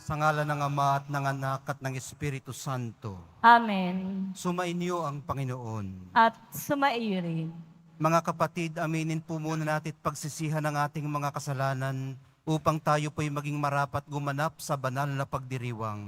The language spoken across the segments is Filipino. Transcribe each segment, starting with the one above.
Sa ngalan ng Ama at ng Anak at ng Espiritu Santo. Amen. Sumainyo ang Panginoon. At sumaiyo rin. Mga kapatid, aminin po muna natin at pagsisihan ng ating mga kasalanan upang tayo po'y maging marapat gumanap sa banal na pagdiriwang.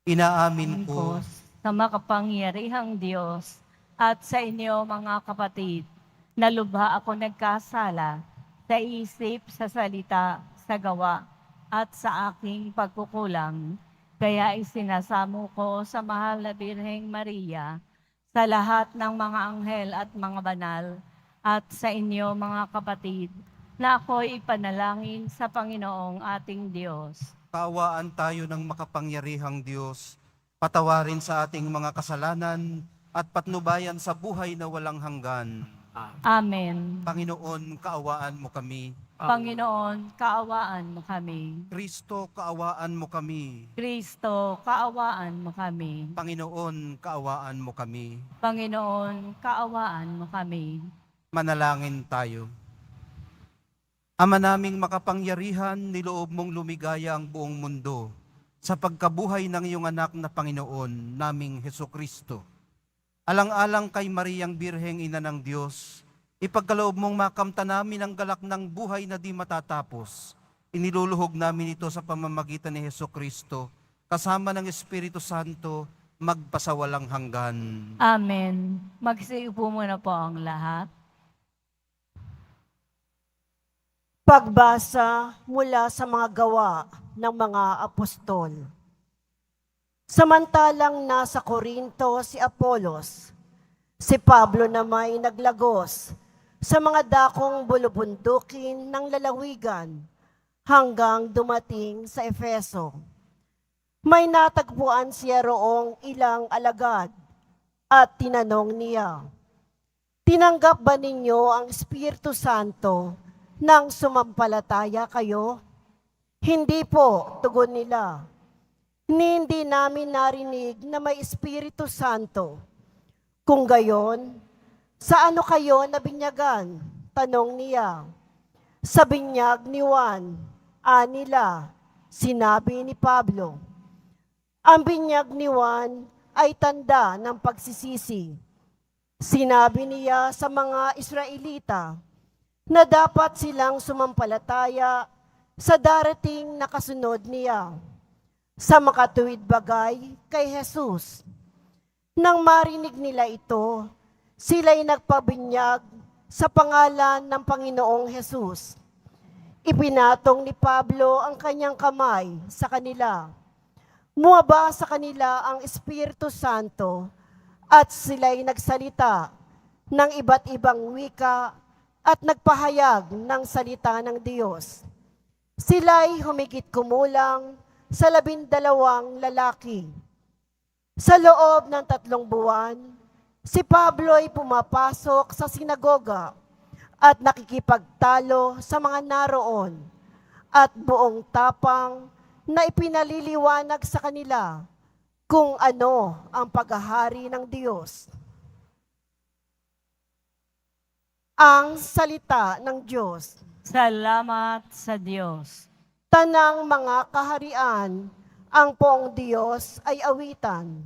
Inaamin ko Sa makapangyarihang Diyos at sa inyo mga kapatid, na lubha ako nagkasala sa isip, sa salita, sa gawa, at sa aking pagkukulang. Kaya isinasamo ko sa mahal na Birheng Maria, sa lahat ng mga anghel at mga banal, at sa inyo mga kapatid, na ako'y ipanalangin sa Panginoong ating Diyos. kaawaan tayo ng makapangyarihang Diyos, patawarin sa ating mga kasalanan at patnubayan sa buhay na walang hanggan. Amen. Panginoon, kaawaan mo kami. Panginoon, kaawaan mo kami. Kristo, kaawaan mo kami. Kristo, kaawaan mo kami. Panginoon, kaawaan mo kami. Panginoon, kaawaan mo kami. Manalangin tayo. Ama naming makapangyarihan, niloob mong lumigaya ang buong mundo sa pagkabuhay ng iyong anak na Panginoon, naming Hesukristo. Alang-alang kay Mariang Birheng Ina ng Diyos, ipagkaloob mong makamta namin ang galak ng buhay na di matatapos. Iniluluhog namin ito sa pamamagitan ni Hesukristo, kasama ng Espiritu Santo, magpasawalang hanggan. Amen. Magsiupo muna po ang lahat. Pagbasa mula sa mga gawa ng mga apostol. Samantalang nasa Corinto si Apolos, si Pablo naman ay naglagos sa mga dakong bulubundukin ng lalawigan hanggang dumating sa Efeso. May natagpuan siya roong ilang alagad at tinanong niya, "Tinanggap ba ninyo ang Espiritu Santo nang sumampalataya kayo?" "Hindi po," tugon nila. "Hindi namin narinig na may Espiritu Santo." "Kung gayon, sa ano kayo nabinyagan?" tanong niya. "Sa binyag ni Juan," anila. Sinabi ni Pablo. Ang binyag ni Juan ay tanda ng pagsisisi. Sinabi niya sa mga Israelita na dapat silang sumampalataya sa darating na kasunod niya, sa makatuwid bagay kay Jesus. Nang marinig nila ito, sila'y nagpabinyag sa pangalan ng Panginoong Jesus. Ipinatong ni Pablo ang kanyang kamay sa kanila. Muwaba sa kanila ang Espiritu Santo at sila'y nagsalita ng iba't ibang wika at nagpahayag ng salita ng Diyos. Sila'y humigit kumulang sa 12 lalaki. Sa loob ng 3 buwan, si Pablo ay pumapasok sa sinagoga at nakikipagtalo sa mga naroon at buong tapang na ipinaliliwanag sa kanila kung ano ang paghahari ng Diyos. Ang salita ng Diyos. Salamat sa Diyos. Tanang mga kaharian, ang poong Diyos ay awitan.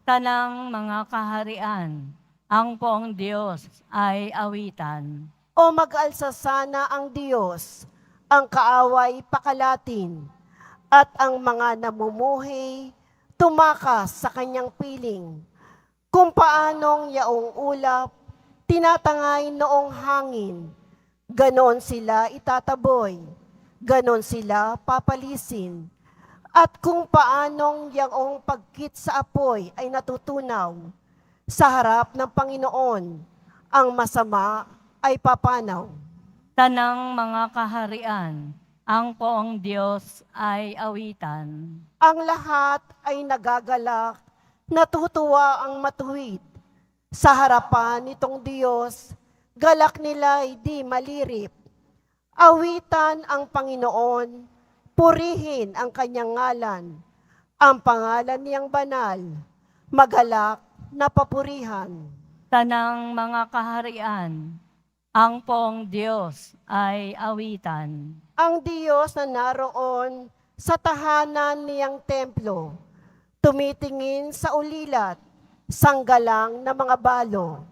Tanang mga kaharian, ang poong Diyos ay awitan. O mag-alsa sana ang Diyos, ang kaaway pakalatin, at ang mga namumuhay tumakas sa kanyang piling. Kung paanong yaong ulap, tinatangay noong hangin, ganon sila itataboy, ganon sila papalisin. At kung paanong yaong pagkit sa apoy ay natutunaw, sa harap ng Panginoon, ang masama ay papanaw. Tanang mga kaharian, ang poong Diyos ay awitan. Ang lahat ay nagagalak, natutuwa ang matuwid. Sa harapan nitong Diyos, galak nila'y di malirip. Awitan ang Panginoon, purihin ang kanyang ngalan. Ang pangalan niyang banal, magalak na papurihan. Tanang mga kaharian, ang poong Diyos ay awitan. Ang Diyos na naroon sa tahanan niyang templo, tumitingin sa ulilat, sanggalang na mga balo,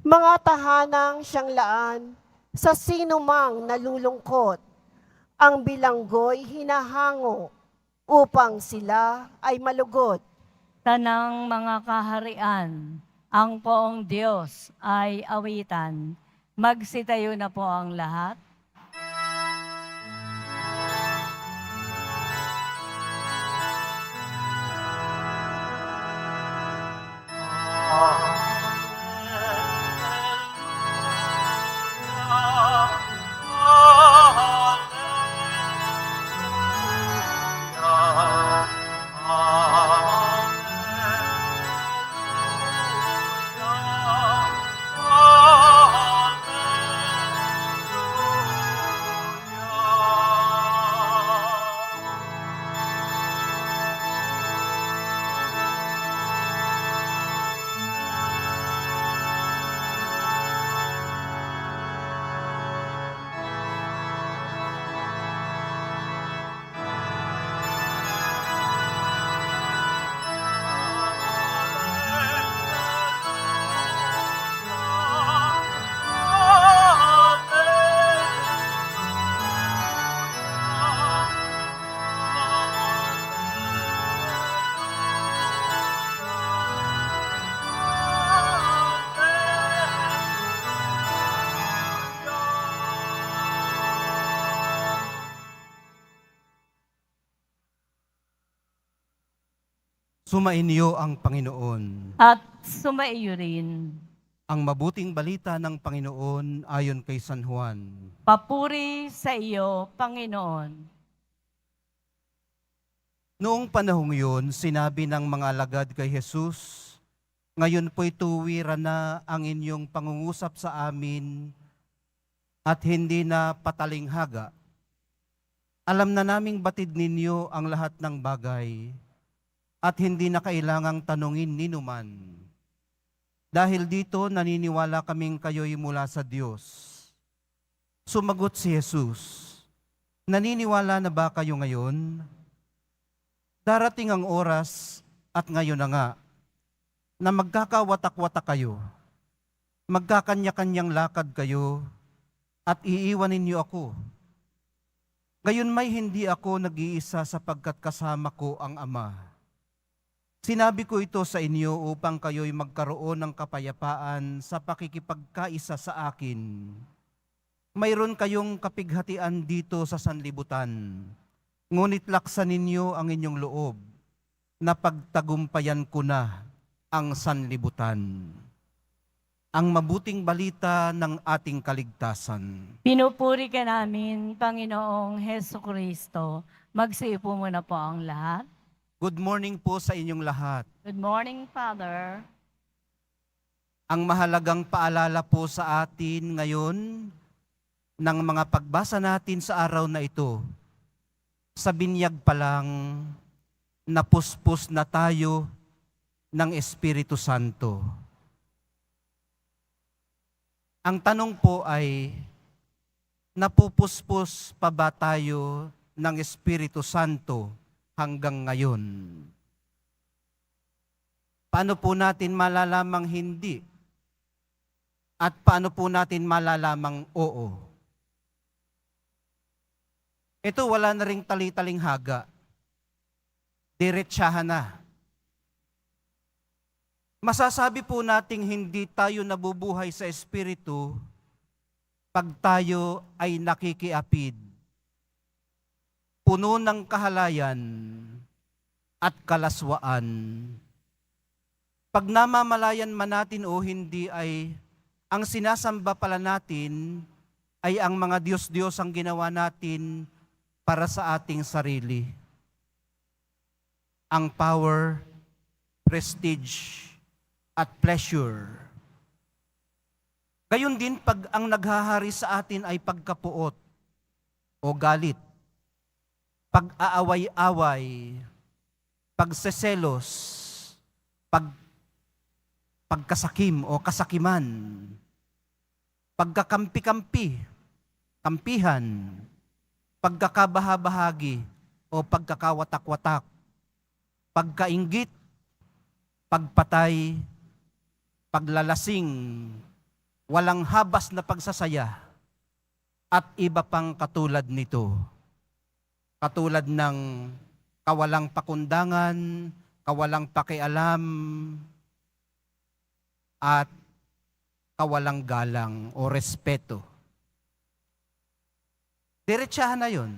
mga tahanang siyang laan sa sinumang nalulungkot, ang bilanggo'y hinahango upang sila ay malugod. Tanang mga kaharian, ang poong Diyos ay awitan. Magsitayo na po ang lahat. Sumainyo ang Panginoon. At sumaiyo rin. Ang mabuting balita ng Panginoon ayon kay San Juan. Papuri sa iyo, Panginoon. Noong panahong yun, sinabi ng mga alagad kay Jesus, "Ngayon po'y tuwira na ang inyong pangungusap sa amin at hindi na patalinghaga. Alam na naming batid ninyo ang lahat ng bagay at hindi na kailangang tanungin ninuman. Dahil dito naniniwala kaming kayo'y mula sa Diyos." Sumagot si Jesus, "Naniniwala na ba kayo ngayon? Darating ang oras, at ngayon na nga, na magkakawatak-watak kayo, magkakanya-kanyang lakad kayo, at iiwan ninyo ako. Gayon may hindi ako nag-iisa sapagkat kasama ko ang Ama. Sinabi ko ito sa inyo upang kayo'y magkaroon ng kapayapaan sa pakikipagkaisa sa akin. Mayroon kayong kapighatian dito sa sanlibutan, ngunit laksan ninyo ang inyong loob na pagtagumpayan ko na ang sanlibutan." Ang mabuting balita ng ating kaligtasan. Pinupuri ka namin, Panginoong Heso Kristo. Magsiupo muna po ang lahat. Good morning po sa inyong lahat. Good morning, Father. Ang mahalagang paalala po sa atin ngayon ng mga pagbasa natin sa araw na ito, sa binyag pa lang, napuspos na tayo ng Espiritu Santo. Ang tanong po ay, napupuspos pa ba tayo ng Espiritu Santo hanggang ngayon? Paano po natin malalamang hindi? At paano po natin malalamang oo? Ito wala na ring tali-taling haga. Diretsahan na. Masasabi po nating hindi tayo nabubuhay sa Espiritu pag tayo ay nakikiapid, puno ng kahalayan at kalaswaan. Pag namamalayan man natin o hindi ay ang sinasamba pala natin ay ang mga Diyos-Diyos ang ginawa natin para sa ating sarili. Ang power, prestige, at pleasure. Gayon din pag ang naghahari sa atin ay pagkapuot o galit, pag-aaway-away, pagseselos, pagkasakim o kasakiman, pagkakampi-kampi, kampihan, pagkakabahabahagi, o pagkakawatak-watak, pagkainggit, pagpatay, paglalasing, walang habas na pagsasaya, at iba pang katulad nito. Katulad ng kawalang pakundangan, kawalang pakialam, at kawalang galang o respeto. Diretsahan na yun.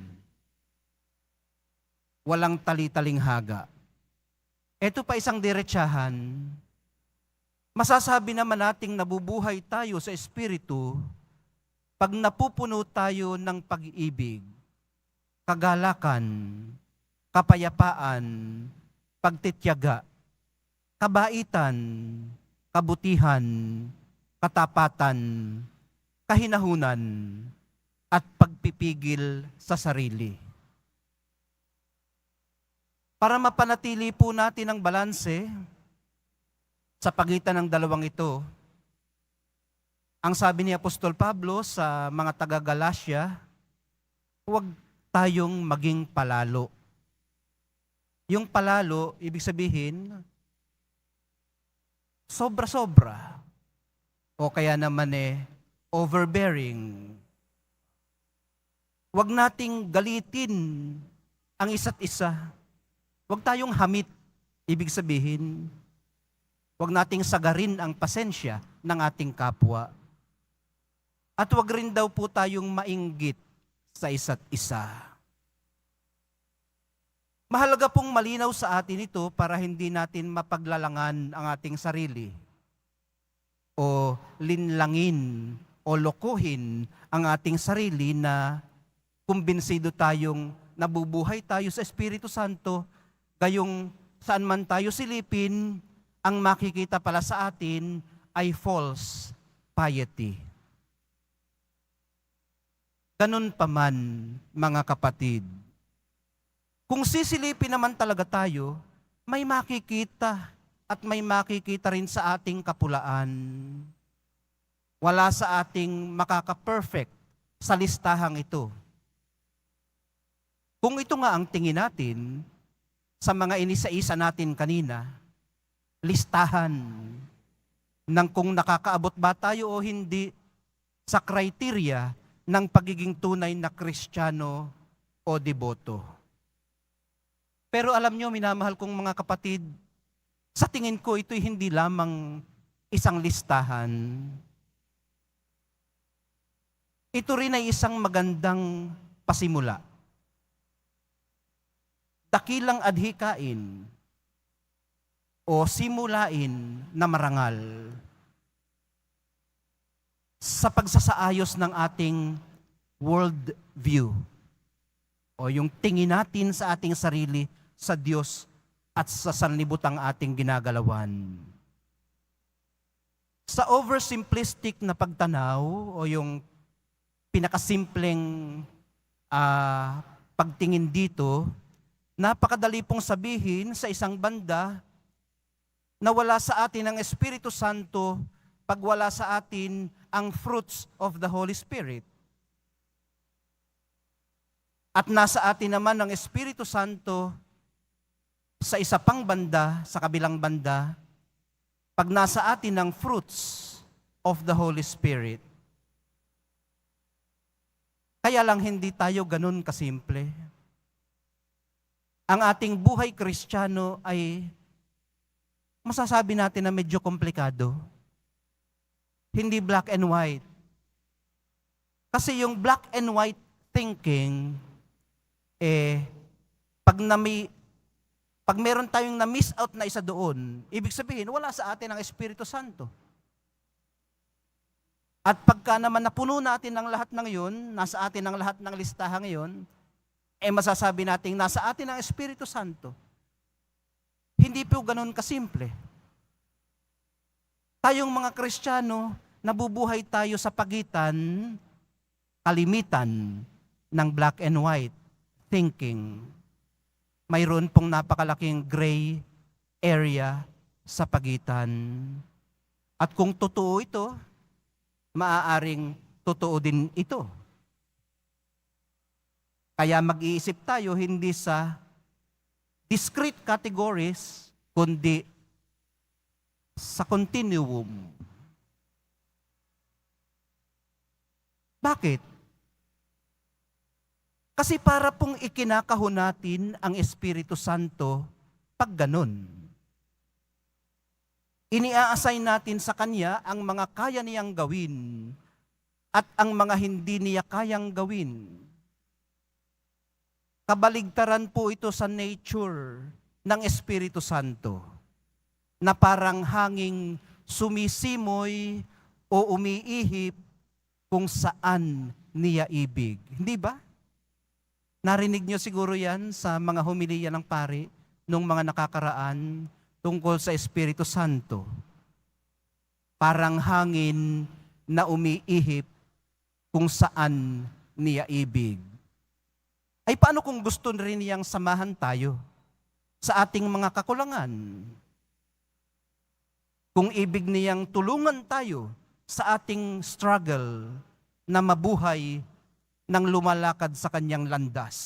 Walang tali-taling haga. Ito pa isang diretsahan. Masasabi naman nating nabubuhay tayo sa Espiritu pag napupuno tayo ng pag-ibig, kagalakan, kapayapaan, pagtityaga, kabaitan, kabutihan, katapatan, kahinahunan, at pagpipigil sa sarili. Para mapanatili po natin ang balanse sa pagitan ng dalawang ito, ang sabi ni Apostol Pablo sa mga taga-Galacia, huwag tayong maging palalo. Yung palalo, ibig sabihin, sobra-sobra. O kaya naman overbearing. Huwag nating galitin ang isa't isa. Huwag tayong hamit. Ibig sabihin, huwag nating sagarin ang pasensya ng ating kapwa. At huwag rin daw po tayong mainggit sa isa't isa. Mahalaga pong malinaw sa atin ito para hindi natin mapaglalangan ang ating sarili o linlangin o lokohin ang ating sarili na kumbinsido tayong nabubuhay tayo sa Espiritu Santo, gayong saan man tayo silipin, ang makikita pala sa atin ay false piety. Ganun pa man, mga kapatid. Kung sisilipin naman talaga tayo, may makikita at may makikita rin sa ating kapulaan. Wala sa ating makaka-perfect sa listahang ito. Kung ito nga ang tingin natin sa mga inisa-isa natin kanina, listahan ng kung nakakaabot ba tayo o hindi sa criteria ng pagiging tunay na Kristiyano o deboto. Pero alam nyo, minamahal kong mga kapatid, sa tingin ko ito'y hindi lamang isang listahan. Ito rin ay isang magandang pasimula. Dakilang adhikain o simulain na marangal sa pagsasaayos ng ating world view o yung tingin natin sa ating sarili, sa Diyos at sa sanlibutang ating ginagalawan. Sa oversimplistic na pagtanaw o yung pinakasimpleng pagtingin dito, napakadali pong sabihin sa isang banda na wala sa atin ang Espiritu Santo pag wala sa atin ang fruits of the Holy Spirit. At nasa atin naman ang Espiritu Santo sa isa pang banda, sa kabilang banda, pag nasa atin ang fruits of the Holy Spirit. Kaya lang hindi tayo ganun kasimple. Ang ating buhay Kristiyano ay masasabi natin na medyo komplikado. Hindi black and white. Kasi yung black and white thinking, pag meron tayong na-miss out na isa doon, ibig sabihin, wala sa atin ang Espiritu Santo. At pagka naman napuno natin ng lahat ng iyon, nasa atin ang lahat ng listahan ngayon, masasabi natin, nasa atin ang Espiritu Santo. Hindi po ganun kasimple. Tayong mga Kristiyano, nabubuhay tayo sa pagitan, kalimitan ng black and white thinking. Mayroon pong napakalaking gray area sa pagitan. At kung totoo ito, maaaring totoo din ito. Kaya mag-iisip tayo hindi sa discrete categories, kundi sa continuum. Bakit? Kasi para pong ikinakahon natin ang Espiritu Santo pag ganun. Ini-assign natin sa Kanya ang mga kaya niyang gawin at ang mga hindi niya kayang gawin. Kabaligtaran po ito sa nature ng Espiritu Santo na parang hanging sumisimoy o umiihip kung saan niya ibig. Hindi ba? Narinig niyo siguro yan sa mga homilya ng pari nung mga nakakaraan tungkol sa Espiritu Santo. Parang hangin na umiihip kung saan niya ibig. Ay paano kung gusto rin niyang samahan tayo sa ating mga kakulangan? Kung ibig niyang tulungan tayo sa ating struggle na mabuhay nang lumalakad sa kanyang landas.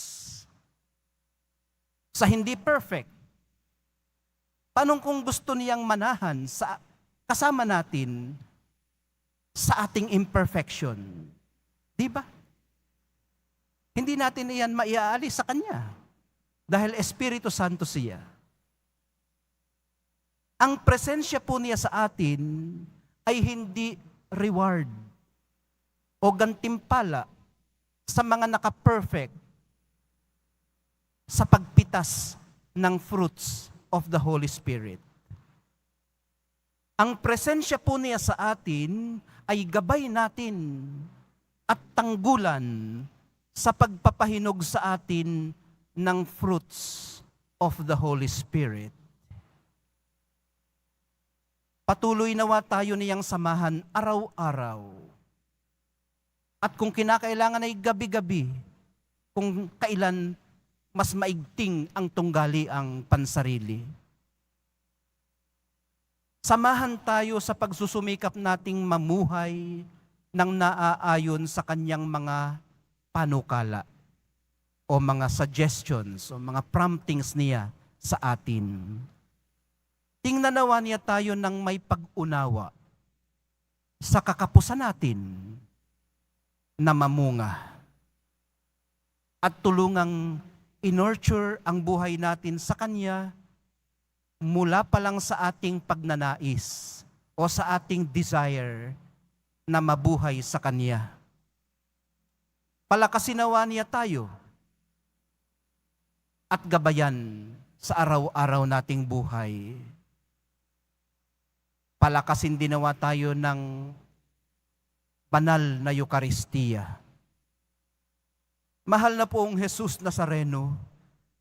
Sa hindi perfect, paano kung gusto niyang manahan sa kasama natin sa ating imperfection? Di ba? Hindi natin iyan maiaalis sa Kanya dahil Espiritu Santo siya. Ang presensya po niya sa atin ay hindi reward o gantimpala sa mga naka-perfect sa pagpitas ng fruits of the Holy Spirit. Ang presensya po niya sa atin ay gabay natin at tanggulan sa pagpapahinog sa atin ng fruits of the Holy Spirit. Patuloy nawa tayo niyang samahan araw-araw. At kung kinakailangan ay gabi-gabi, kung kailan mas maigting ang tunggali ang pansarili. Samahan tayo sa pagsusumikap nating mamuhay ng naaayon sa kanyang mga panukala o mga suggestions o mga promptings niya sa atin. Tingnan nawa niya tayo ng may pag-unawa sa kakapusan natin na mamunga at tulungang in-nurture ang buhay natin sa Kanya mula pa lang sa ating pagnanais o sa ating desire na mabuhay sa Kanya. Palakasin nawa niya tayo at gabayan sa araw-araw nating buhay. Palakasin din nawa tayo ng banal na Eukaristiya. Mahal na poong Jesus Nazareno,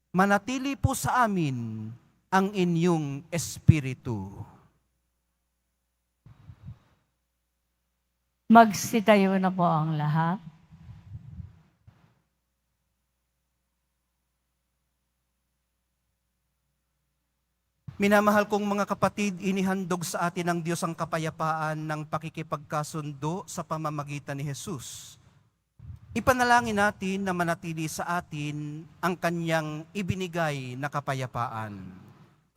manatili po sa amin ang inyong Espiritu. Magsitayo na po ang lahat. Minamahal kong mga kapatid, inihandog sa atin ng Diyos ang kapayapaan ng pakikipagkasundo sa pamamagitan ni Jesus. Ipanalangin natin na manatili sa atin ang Kanyang ibinigay na kapayapaan.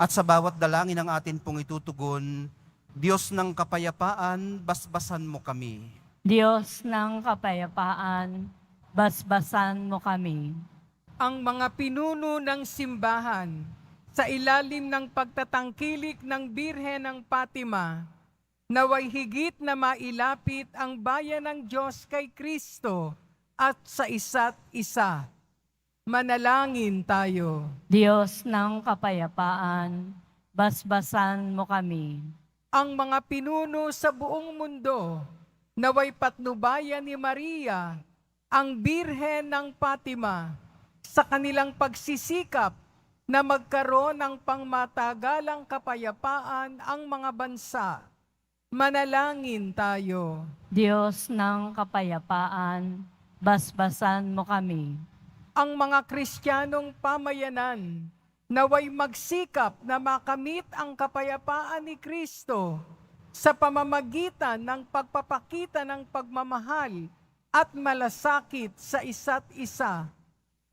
At sa bawat dalangin ng atin pong itutugon, Diyos ng kapayapaan, basbasan mo kami. Diyos ng kapayapaan, basbasan mo kami. Ang mga pinuno ng simbahan sa ilalim ng pagtatangkilik ng Birhen ng Fatima, naway higit na mailapit ang bayan ng Diyos kay Kristo at sa isa't isa. Manalangin tayo. Diyos ng kapayapaan, basbasan mo kami. Ang mga pinuno sa buong mundo, naway patnubayan ni Maria, ang Birhen ng Fatima, sa kanilang pagsisikap na magkaroon ng pangmatagalang kapayapaan ang mga bansa. Manalangin tayo. Diyos ng kapayapaan, basbasan mo kami. Ang mga Kristiyanong pamayanan, naway magsikap na makamit ang kapayapaan ni Kristo sa pamamagitan ng pagpapakita ng pagmamahal at malasakit sa isa't isa.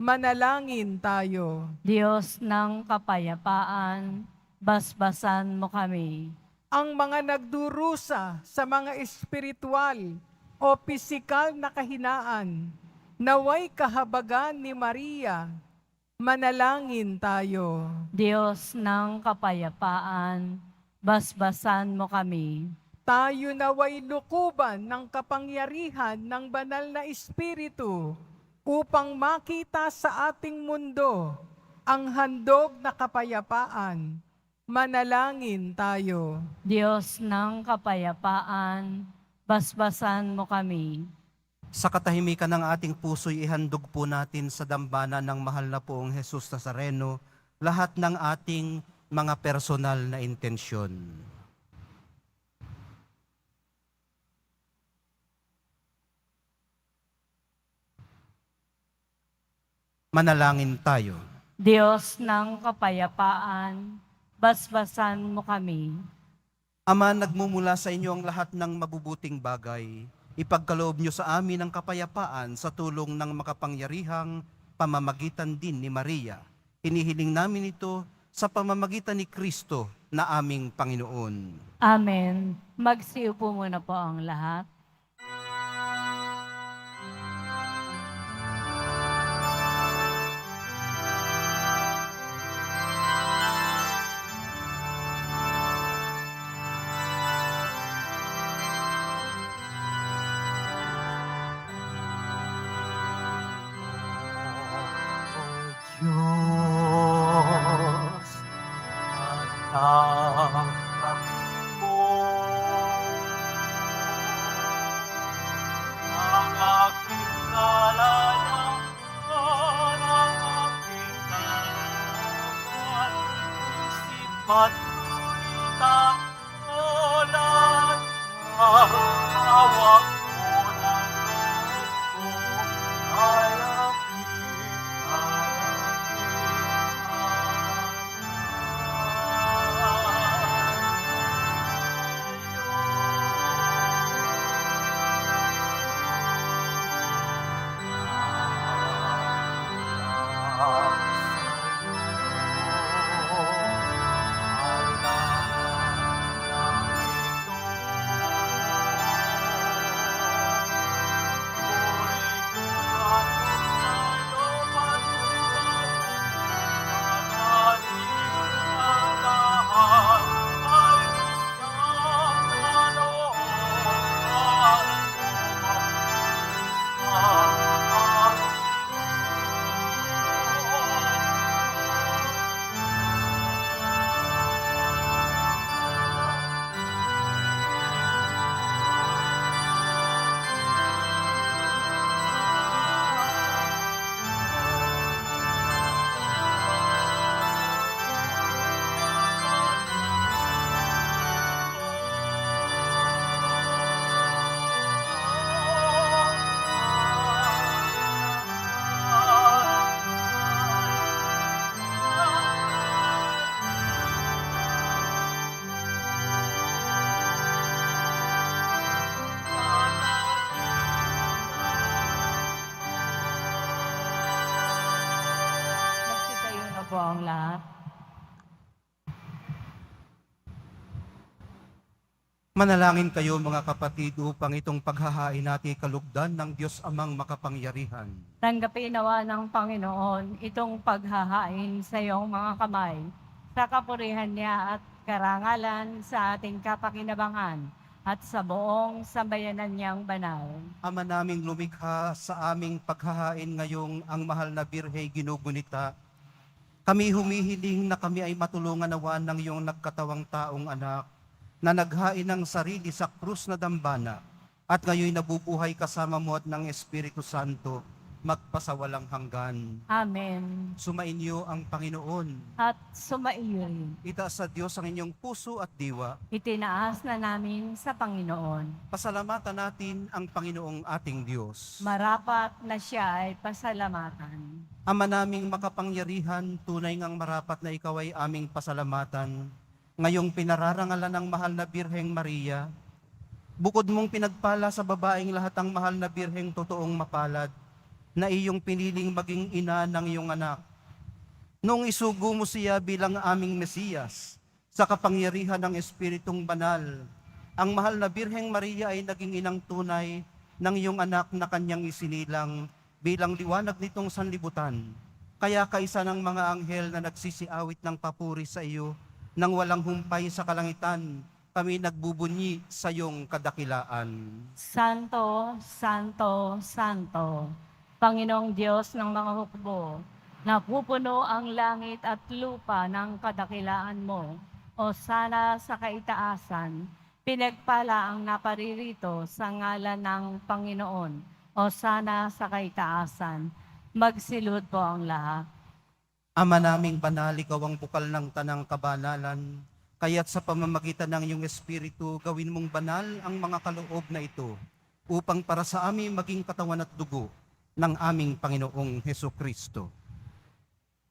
Manalangin tayo. Diyos ng kapayapaan, basbasan mo kami. Ang mga nagdurusa sa mga espiritual o pisikal na kahinaan, naway kahabagan ni Maria. Manalangin tayo. Diyos ng kapayapaan, basbasan mo kami. Tayo naway lukuban ng kapangyarihan ng banal na Espiritu upang makita sa ating mundo ang handog na kapayapaan. Manalangin tayo. Diyos ng kapayapaan, basbasan mo kami. Sa katahimikan ng ating puso'y ihandog po natin sa dambana ng mahal na poong Jesus Nazareno lahat ng ating mga personal na intensyon. Manalangin tayo. Diyos ng kapayapaan, basbasan mo kami. Ama, nagmumula sa inyo ang lahat ng mabubuting bagay. Ipagkaloob niyo sa amin ang kapayapaan sa tulong ng makapangyarihang pamamagitan din ni Maria. Hinihiling namin ito sa pamamagitan ni Kristo na aming Panginoon. Amen. Magsiupo muna po ang lahat. Diyos, tatangkapin mo ang aking kalayaan, ang aking kalooban, isip at kulit ang ulan, ang hawak mo ng loob ko, ay Magsitayo na po ang lahat. Manalangin kayo mga kapatid upang itong paghahain natin kalugdan ng Diyos Amang makapangyarihan. Tanggapin nawa ng Panginoon itong paghahain sa iyong mga kamay, sa kapurihan niya at karangalan sa ating kapakinabangan at sa buong sambayanan niyang banal. Ama naming lumikha sa aming paghahain ngayong ang mahal na Birhe ginugunita, kami humihiling na kami ay matulungan nawa ng iyong nagkatawang taong anak na naghain ng sarili sa krus na dambana at ngayon nabubuhay kasama mo at ng Espiritu Santo magpasawalang hanggan. Amen. Sumainyo ang Panginoon. At sumaiyo rin. Itaas sa Diyos ang inyong puso at diwa. Itinaas na namin sa Panginoon. Pasalamatan natin ang Panginoong ating Diyos. Marapat na siya ay pasalamatan. Ama naming makapangyarihan, tunay ngang marapat na ikaw ay aming pasalamatan. Ngayong pinararangalan ng mahal na Birheng Maria, bukod mong pinagpala sa babaeng lahat ang mahal na Birheng totoong mapalad, na iyong piniling maging ina ng iyong anak. Noong isugo mo siya bilang aming Mesiyas, sa kapangyarihan ng Espiritong Banal, ang mahal na Birheng Maria ay naging inang tunay ng iyong anak na kanyang isinilang bilang liwanag nitong sanlibutan. Kaya kaisa ng mga anghel na nagsisiawit ng papuri sa iyo, nang walang humpay sa kalangitan, kami nagbubunyi sa iyong kadakilaan. Santo, Santo, Santo, Panginoong Diyos ng mga hukbo, napupuno ang langit at lupa ng kadakilaan mo. O sana sa kaitaasan, pinagpala ang naparirito sa ngalan ng Panginoon. O sana sa kaitaasan, magsilod po ang lahat. Ama naming banal, ikaw ang bukal ng tanang kabanalan, kaya't sa pamamagitan ng iyong Espiritu, gawin mong banal ang mga kaloob na ito, upang para sa amin maging katawan at dugo ng aming Panginoong Hesukristo.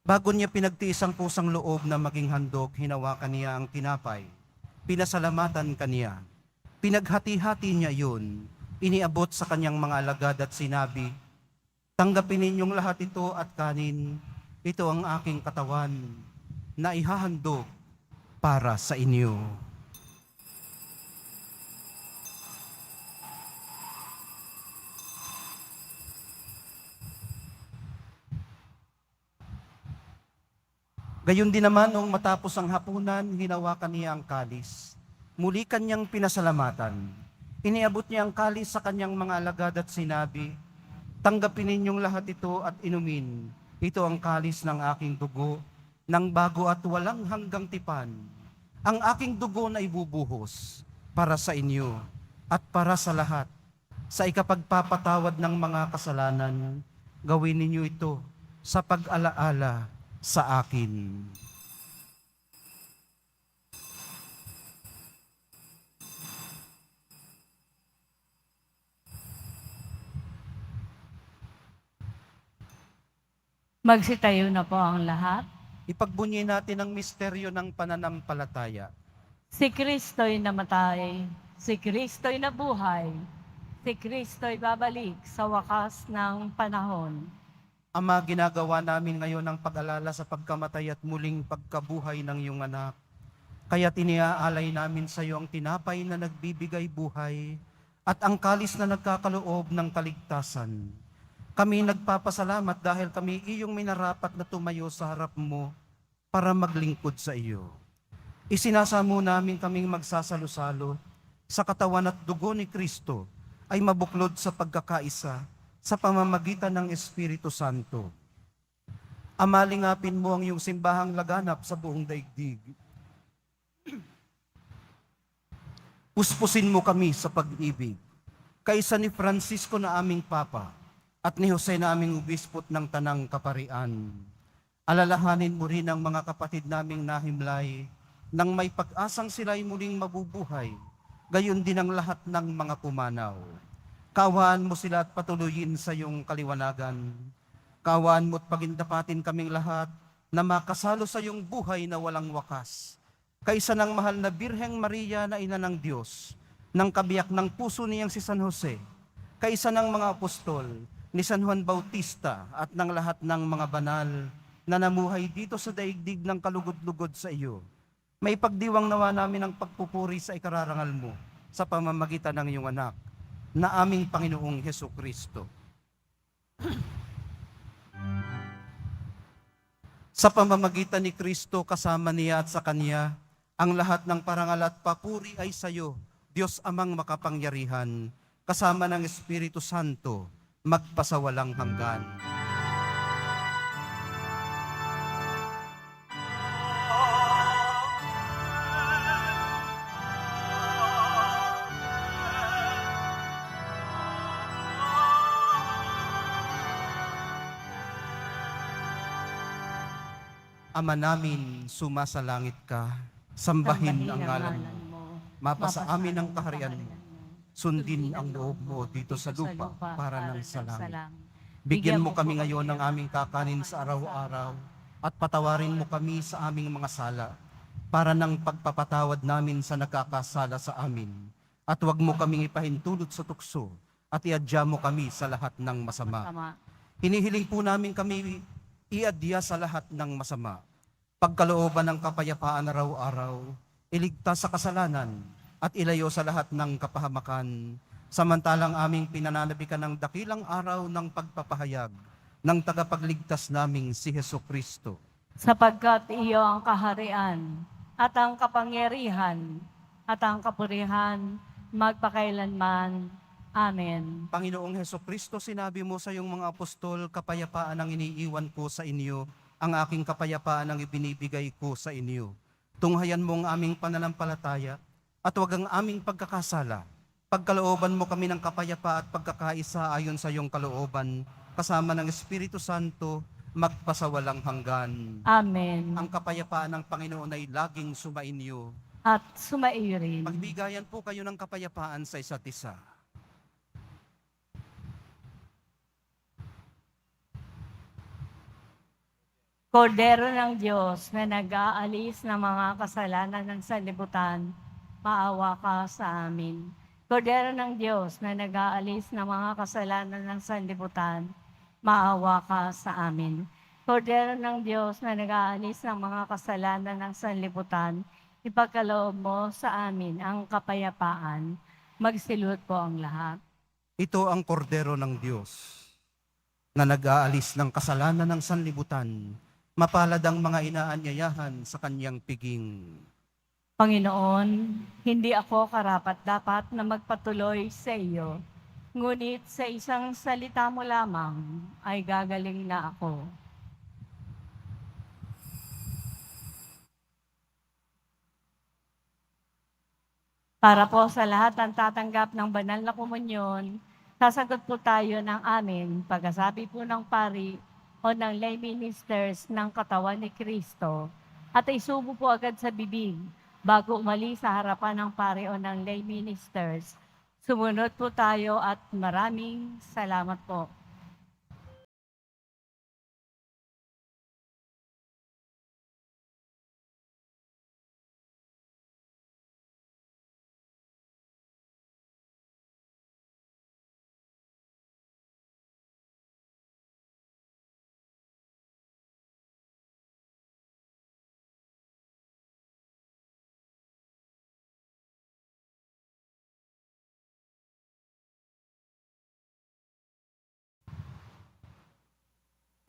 Bago niya pinagtiis ang pusang loob na maging handog, hinawakan niya ang tinapay. Pinasalamatan kaniya. Pinaghati-hati niya yun. Iniabot sa kanyang mga alagad at sinabi, "Tanggapin ninyong lahat ito at kanin. Ito ang aking katawan na ihahandog para sa inyo." Gayon din naman, noong matapos ang hapunan, hinawakan niya ang kalis. Muli kanyang pinasalamatan. Iniabot niya ang kalis sa kanyang mga alagad at sinabi, "Tanggapin ninyong lahat ito at inumin. Ito ang kalis ng aking dugo, ng bago at walang hanggang tipan. Ang aking dugo na ibubuhos para sa inyo at para sa lahat. Sa ikapagpapatawad ng mga kasalanan, gawin ninyo ito sa pag-alaala sa akin." Magsitayo na po ang lahat. Ipagbunyi natin ang misteryo ng pananampalataya. Si Kristo'y namatay, si Kristo'y nabuhay, si Kristo'y babalik sa wakas ng panahon. Ama, ginagawa namin ngayon ang pag-alala sa pagkamatay at muling pagkabuhay ng iyong anak. Kaya't iniaalay namin sa iyo ang tinapay na nagbibigay buhay at ang kalis na nagkakaloob ng kaligtasan. Kami nagpapasalamat dahil kami iyong minarapat na tumayo sa harap mo para maglingkod sa iyo. Isinasamo namin kaming magsasalo-salo sa katawan at dugo ni Kristo ay mabuklod sa pagkakaisa sa pamamagitan ng Espiritu Santo. Ama, lingapin mo ang iyong simbahang laganap sa buong daigdig. Puspusin mo kami sa pag-ibig. Kaisa ni Francisco na aming Papa at ni Jose na aming Obispot ng Tanang Kaparian. Alalahanin mo rin ang mga kapatid naming nahimlay nang may pag-asang sila'y muling mabubuhay, gayon din ang lahat ng mga pumanaw. Kaawaan mo sila at patuloyin sa iyong kaliwanagan. Kaawaan mo at pagindapatin kaming lahat na makasalo sa iyong buhay na walang wakas. Kaisa ng mahal na Birheng Maria na ina ng Diyos, ng kabiyak ng puso niyang si San Jose, kaisa ng mga apostol, ni San Juan Bautista at ng lahat ng mga banal na namuhay dito sa daigdig ng kalugod-lugod sa iyo. May pagdiwang nawa namin ang pagpupuri sa ikararangal mo sa pamamagitan ng iyong anak, na aming Panginoong Hesukristo. Sa pamamagitan ni Kristo, kasama niya at sa Kanya, ang lahat ng parangal at papuri ay sa iyo, Diyos Amang makapangyarihan, kasama ng Espiritu Santo, magpasawalang hanggan. Ama namin, sumasalangit ka, sambahin ang ngalan mo. Mapasa amin ang kaharian mo. Sundin ang loob mo dito sa lupa para ng sa langit. Bigyan mo kami ngayon ng aming kakanin sa araw-araw at patawarin mo kami sa aming mga sala para ng pagpapatawad namin sa nagkakasala sa amin. At huwag mo kaming ipahintulot sa tukso at iadya mo kami sa lahat ng masama. Hinihiling po namin kami iadya sa lahat ng masama. Pagkalooban ng kapayapaan araw-araw, iligtas sa kasalanan at ilayo sa lahat ng kapahamakan, samantalang aming pinananabikan ng dakilang araw ng pagpapahayag ng tagapagligtas naming si Heso Kristo. Sapagkat iyo ang kaharian at ang kapangyarihan at ang kapurihan magpakailanman. Amen. Panginoong Heso Kristo, sinabi mo sa iyong mga apostol, kapayapaan ang iniiwan ko sa inyo, ang aking kapayapaan ang ibinibigay ko sa inyo. Tunghayan mo ang aming pananampalataya at huwag ang aming pagkakasala. Pagkalooban mo kami ng kapayapa at pagkakaisa ayon sa iyong kalooban, kasama ng Espiritu Santo, magpasawalang hanggan. Amen. Ang kapayapaan ng Panginoon ay laging sumainyo. At sumaiyo rin. Magbigayan po kayo ng kapayapaan sa isa't isa. Kordero ng Diyos na nag-aalis ng mga kasalanan ng sanlibutan, maawa ka sa amin. Kordero ng Diyos na nag-aalis ng mga kasalanan ng sanlibutan, maawa ka sa amin. Kordero ng Diyos na nag-aalis ng mga kasalanan ng sanlibutan, ipagkaloob mo sa amin ang kapayapaan. Magsilot po ang lahat. Ito ang kordero ng Diyos na nag-aalis ng kasalanan ng sanlibutan. Mapalad ang mga inaanyayahan sa kanyang piging. Panginoon, hindi ako karapat-dapat na magpatuloy sa iyo, ngunit sa isang salita mo lamang ay gagaling na ako. Para po sa lahat ng tatanggap ng banal na komunyon, sasagot po tayo ng amin pagkasabi po ng pari o ng lay ministers ng katawan ni Kristo at isubo po agad sa bibig bago umalis sa harapan ng pari o ng lay ministers. Sumunod po tayo at maraming salamat po.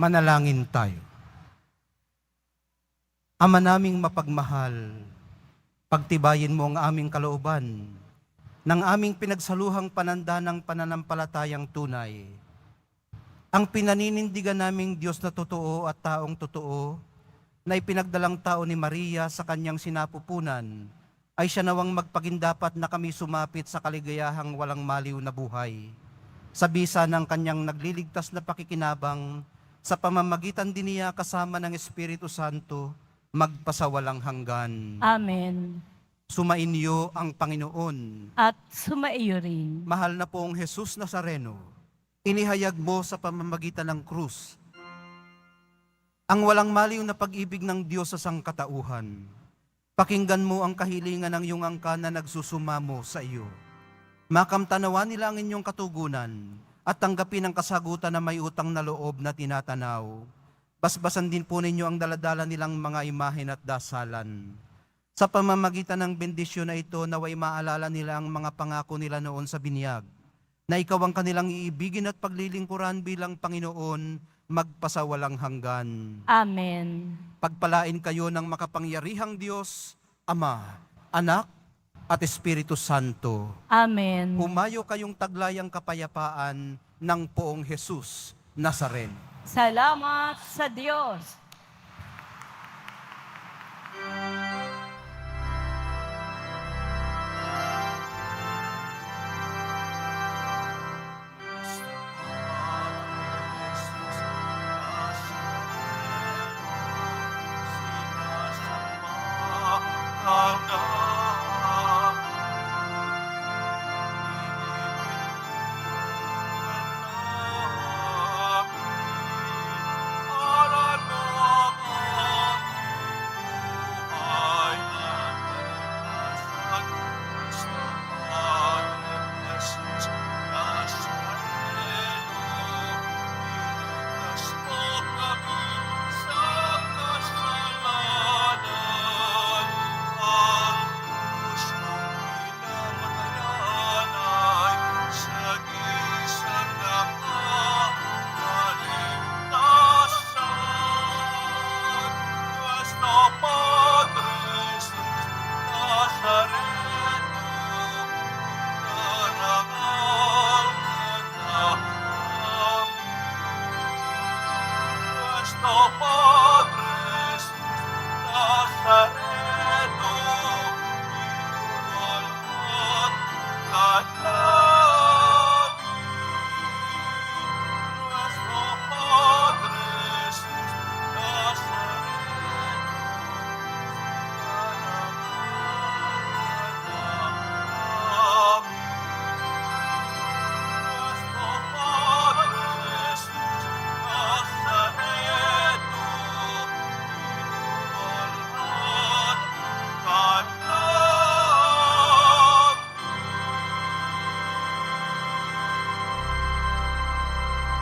Manalangin tayo. Ama naming mapagmahal, pagtibayin mo ang aming kalooban ng aming pinagsaluhang pananda ng pananampalatayang tunay. Ang pinaninindigan naming Diyos na totoo at taong totoo na ipinagdalang tao ni Maria sa kanyang sinapupunan ay siya nawang magpagindapat na kami sumapit sa kaligayahang walang maliw na buhay. Sa bisa ng kanyang nagliligtas na pakikinabang, sa pamamagitan din niya kasama ng Espiritu Santo, magpasawalang hanggan. Amen. Sumainyo ang Panginoon. At sumaiyo rin. Mahal na pong Jesus Nazareno, inihayag mo sa pamamagitan ng krus ang walang maliw na pag-ibig ng Diyos sa sangkatauhan. Pakinggan mo ang kahilingan ng iyong angkan na nagsusumamo sa iyo. Makamtanawa nila ang inyong katugunan at tanggapin ang kasagutan na may utang na loob na tinatanaw. Basbasan din po ninyo ang daladala nilang mga imahen at dasalan. Sa pamamagitan ng bendisyon na ito, naway maalala nila ang mga pangako nila noon sa binyag, na ikaw ang kanilang iibigin at paglilingkuran bilang Panginoon, magpasawalang hanggan. Amen. Pagpalain kayo ng makapangyarihang Diyos, Ama, Anak, at Espiritu Santo. Amen. Humayo kayong taglayang kapayapaan ng poong Jesus Nazareno. Salamat sa Diyos. Padre Jesús Nazaret.